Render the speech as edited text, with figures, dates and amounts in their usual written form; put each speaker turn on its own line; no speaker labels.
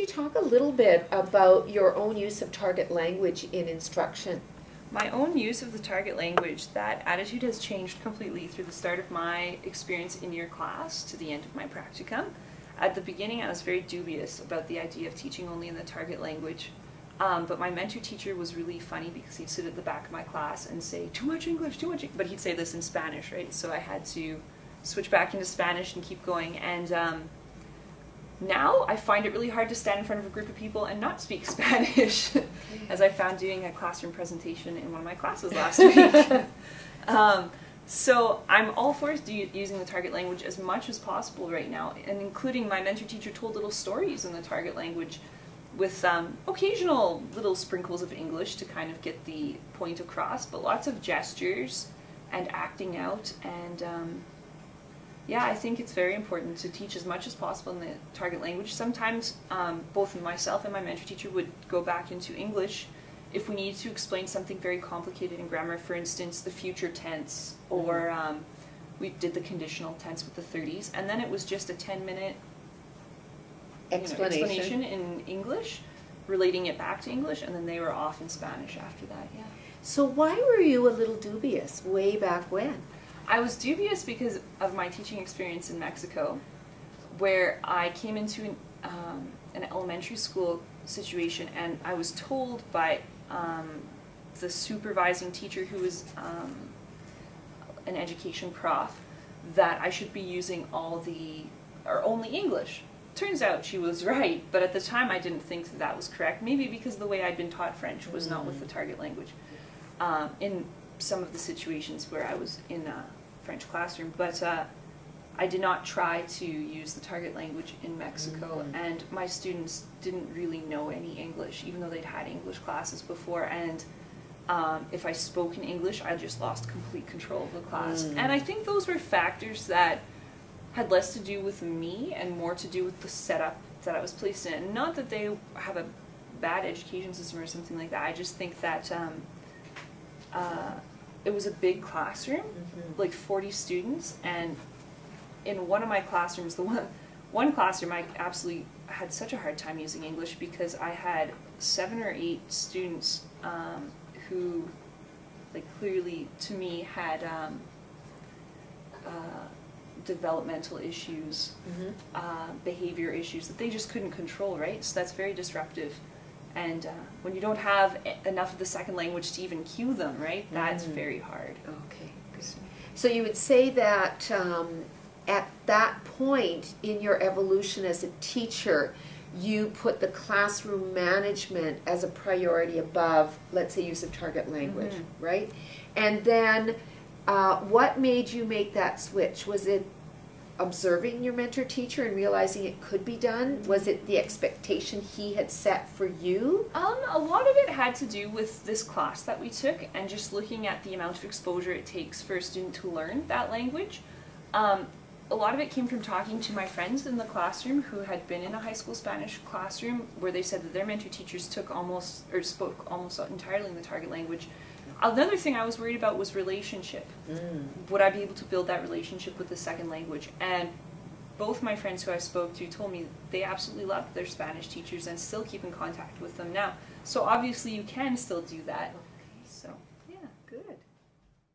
you talk a little bit about your own use of target language in instruction?
My own use of the target language, that attitude has changed completely through the start of my experience in your class to the end of my practicum. At the beginning, I was very dubious about the idea of teaching only in the target language, but my mentor teacher was really funny because he'd sit at the back of my class and say, too much English, but he'd say this in Spanish, right? So I had to switch back into Spanish and keep going, and now I find it really hard to stand in front of a group of people and not speak Spanish, as I found doing a classroom presentation in one of my classes last week. So I'm all for using the target language as much as possible right now, and including my mentor teacher told little stories in the target language with occasional little sprinkles of English to kind of get the point across, but lots of gestures and acting out, and yeah, I think it's very important to teach as much as possible in the target language. Sometimes both myself and my mentor teacher would go back into English if we needed to explain something very complicated in grammar, for instance, the future tense, or we did the conditional tense with the 30s, and then it was just a 10-minute explanation in English, relating it back to English, and then they were off in Spanish after that, yeah.
So why were you a little dubious way back when?
I was dubious because of my teaching experience in Mexico, where I came into an elementary school situation, and I was told by the supervising teacher, who was an education prof, that I should be using only English. Turns out she was right, but at the time I didn't think that was correct, maybe because the way I'd been taught French was not with the target language. In some of the situations where I was in a French classroom, but I did not try to use the target language in Mexico, and my students didn't really know any English, even though they'd had English classes before, and if I spoke in English, I just lost complete control of the class. And I think those were factors that had less to do with me and more to do with the setup that I was placed in. Not that they have a bad education system or something like that, I just think that it was a big classroom, like 40 students, and in one of my classrooms, one classroom, I absolutely had such a hard time using English because I had 7 or 8 students who, like, clearly to me had developmental issues, behavior issues that they just couldn't control, right? So that's very disruptive. And when you don't have enough of the second language to even cue them, right, that's very hard.
Okay. So you would say that at that point in your evolution as a teacher, you put the classroom management as a priority above, let's say, use of target language, right? And then what made you make that switch? Was it observing your mentor teacher and realizing it could be done? Was it the expectation he had set for you?
A lot of it had to do with this class that we took and just looking at the amount of exposure it takes for a student to learn that language. A lot of it came from talking to my friends in the classroom who had been in a high school Spanish classroom, where they said that their mentor teachers spoke almost entirely in the target language. Another thing I was worried about was relationship. Would I be able to build that relationship with the second language? And both my friends who I spoke to told me they absolutely loved their Spanish teachers and still keep in contact with them now. So obviously you can still do that.